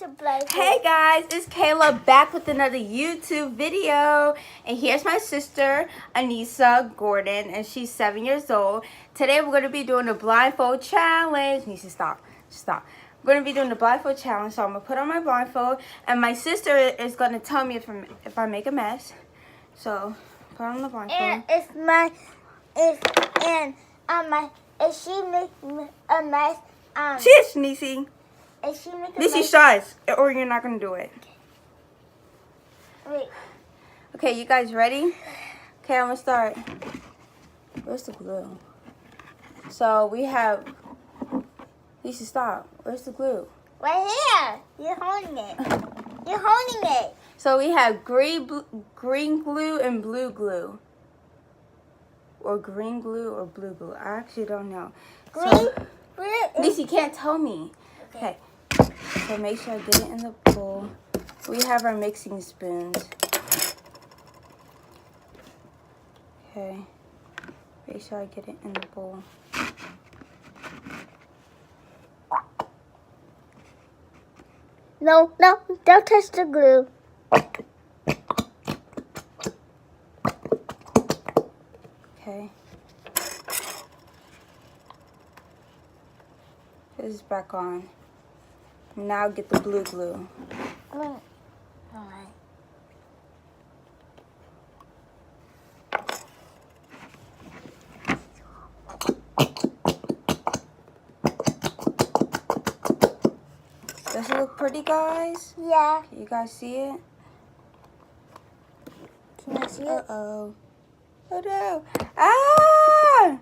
to play. Hey guys, it's Kayla back with another YouTube video. And here's my sister, Anissa Gordon, and she's 7 years old. Today we're going to be doing a blindfold challenge. Nisa, stop. Stop. We're going to be doing the blindfold challenge, so I'm going to put on my blindfold. And my sister is going to tell me if I make a mess. So, put on the blindfold. And if she make a mess, Shush, Nisi. if she make a Nisi, mess, shush, or you're not going to do it. wait. Okay, you guys ready? Okay, I'm going to start. Where's the glue? So we have... Lisa, stop. Where's the glue? Right here. You're holding it. You're holding it. So we have green glue and blue glue. Or green glue or blue glue. I actually don't know. Green, blue, and Lisa, you can't tell me. Okay. So make sure I get it in the bowl. We have our mixing spoons. Okay. Make sure I get it in the bowl. No, don't touch the glue. Okay. This is back on. Now get the blue glue. Alright. Does it look pretty, guys? Yeah. Can you guys see it? Can I see it? Uh-oh. Oh no. Ah!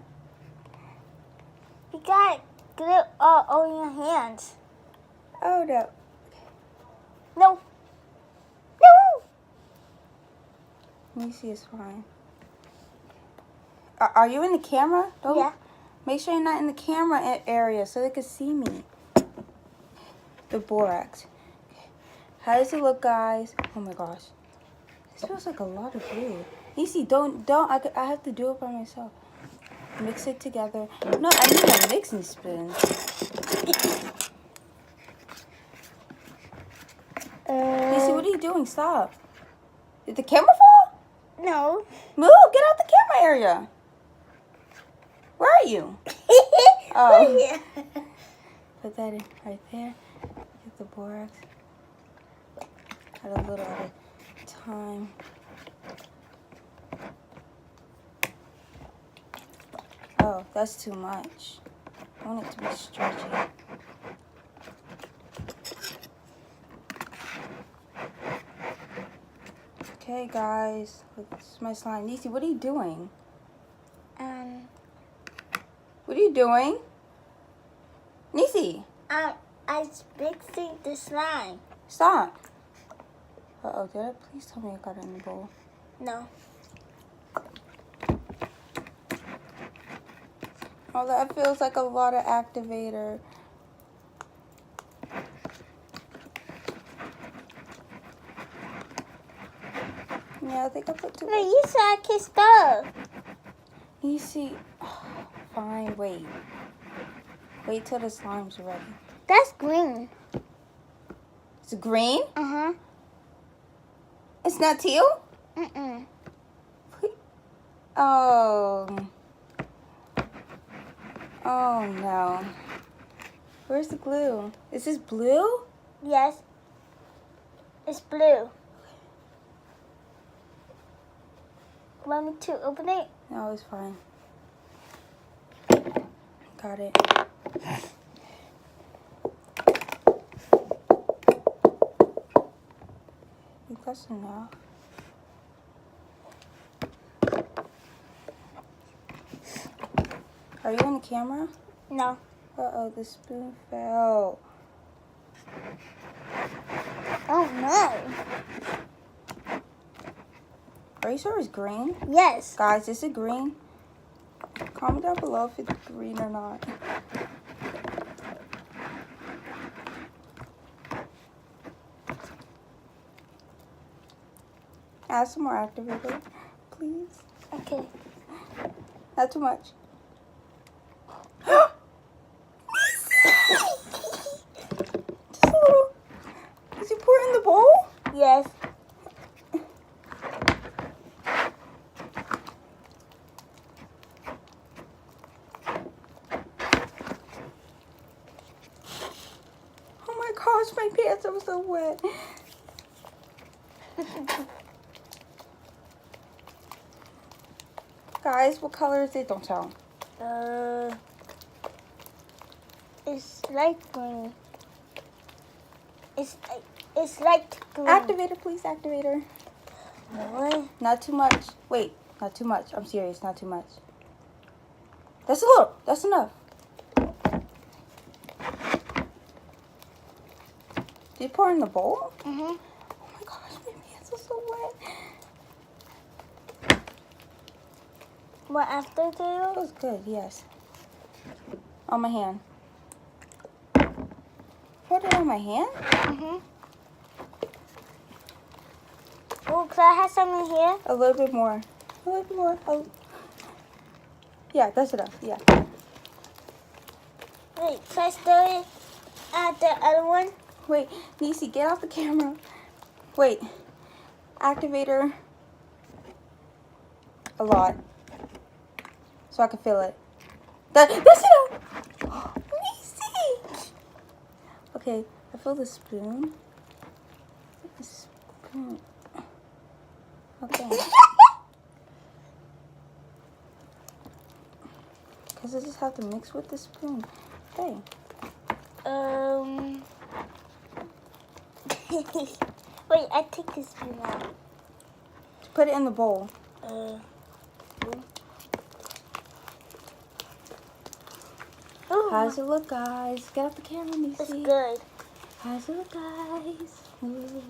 You got glue all over your hands. Oh no. No. No. Let me see, it's fine. Are you in the camera? Don't. Yeah. Make sure you're not in the camera area so they can see me. The borax. How does it look, guys? Oh my gosh. This feels like a lot of glue. Nisi, don't. I have to do it by myself. Mix it together. No, I need a mixing spoon. Nisi, what are you doing? Stop. Did the camera fall? No. Move, get out the camera area. Where are you? Oh. Put that in right there. Get the borax. Got a little at a time. Oh, that's too much. I want it to be stretchy. Okay, guys. This is my slime. Nisi, what are you doing? What are you doing? Nisi, I mixing the slime. stop. Uh-oh, did I? Please tell me I got it in the bowl. No. Oh, that feels like a lot of activator. Yeah, I think I put too No, much. you said I can stove. Nisi, fine, wait. Wait till the slime's ready. That's green. It's green? Uh-huh. It's not teal? Mm-mm. Oh. Oh, no. Where's the glue? Is this blue? Yes. It's blue. Want me to open it? No, it's fine. Got it. I think that's enough. Are you on the camera? No. Uh-oh, the spoon fell. Oh, no. Are you sure it's green? Yes. Guys, is it green? Comment down below if it's green or not. Add some more activator, please. Okay. Not too much. Yes. Oh my gosh, my pants are so wet. Guys, what color is it? Don't tell. It's light green. It's light green. Activator, please, activator. What? Not too much. Wait, not too much. I'm serious, not too much. That's a little. That's enough. Did you pour in the bowl? Mhm. Oh my gosh, my pants are so wet. What after That you? was good, yes. On my hand. Put it on my hand? Mhm. Oh, can I have some in here? A little bit more. A little bit more. Oh. Yeah, that's enough. Yeah. Wait, can I stir it at the other one? Wait, Nisi, get off the camera. Wait. Activator. A lot. So I can feel it. That's enough. Nisi! Okay, I feel the spoon. The spoon. Okay. Because I just have to mix with the spoon. Okay. Wait, I take this spoon out. Put it in the bowl. Ooh. How does it look, guys? Get off the camera, Nisi. It's good. How does it look, guys? Ooh.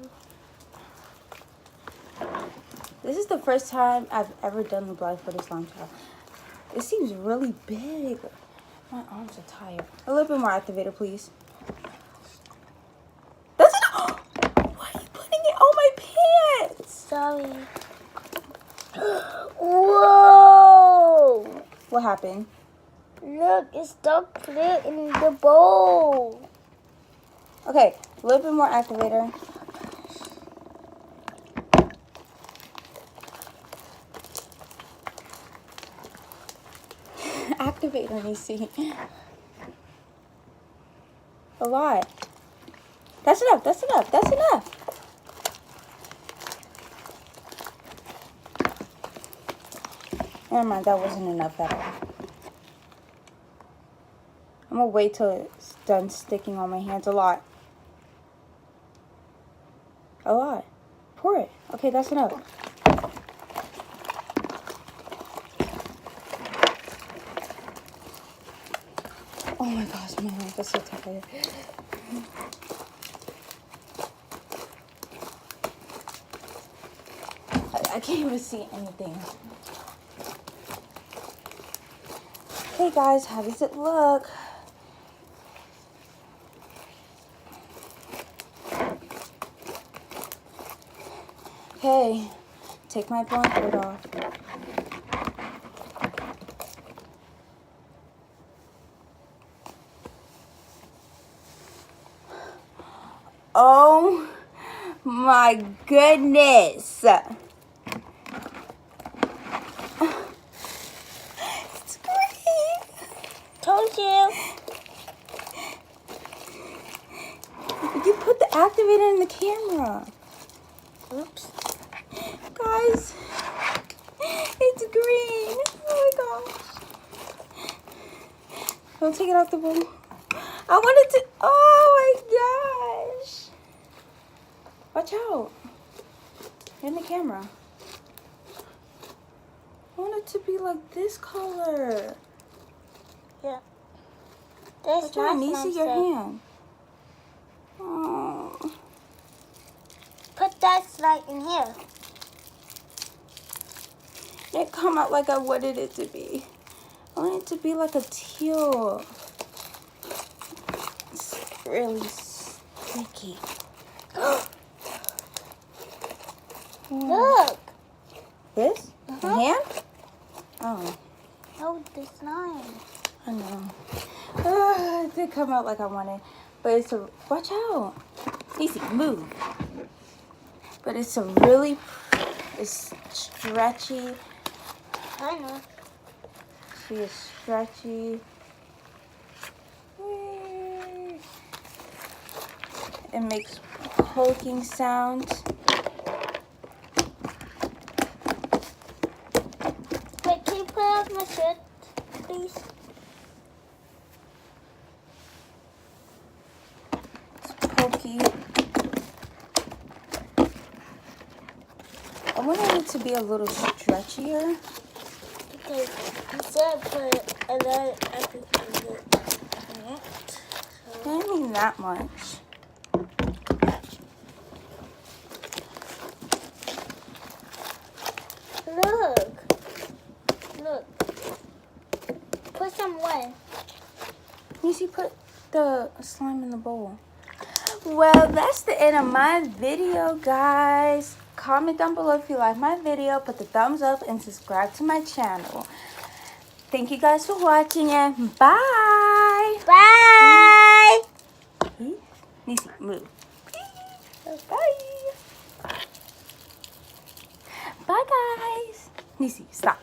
This is the first time I've ever done the blindfolded slime child. It seems really big. My arms are tired. A little bit more activator, please. That's it. Why are you putting it on my pants? Sorry. Whoa! What happened? Look, it's dark clear in the bowl. Okay, a little bit more activator. Activator, let me see. A lot. That's enough, that's enough, that's enough. Never mind, that wasn't enough at all. I'm gonna wait till it's done sticking on my hands. A lot. A lot. Pour it. Okay, that's enough. Oh my gosh, my hands are so tired. I can't even see anything. Hey guys, how does it look? Okay, take my blindfold off. Oh my goodness. It's green. Told you. You put the activator in the camera. Oops. Guys, it's green. Oh my gosh. Don't take it off the bowl. I wanted to, oh my gosh. Watch out. In the camera. I want it to be like this color. Yeah. This Watch out, nice Nisi, your hand. Oh. Put that slide in here. It come out like I wanted it to be. I want it to be like a teal. It's really sticky. Look. This? The hand? Oh, Oh, the slime. I know. It did come out like I wanted. But it's a, watch out. Nisi, move. But it's it's stretchy. I know. See, it's stretchy. It makes poking sounds. Wait, can you put off my shirt, please? It's pokey. I wanted it to be a little stretchier. Because you said put a lot of everything in it. I didn't mean that much. Look. Put some where? Nisi, put the slime in the bowl. Well, that's the end of my video, guys. Comment down below if you like my video. Put the thumbs up and subscribe to my channel. Thank you guys for watching and bye. Bye. Nisi, move. Bye. Bye, guys. Nisi, stop.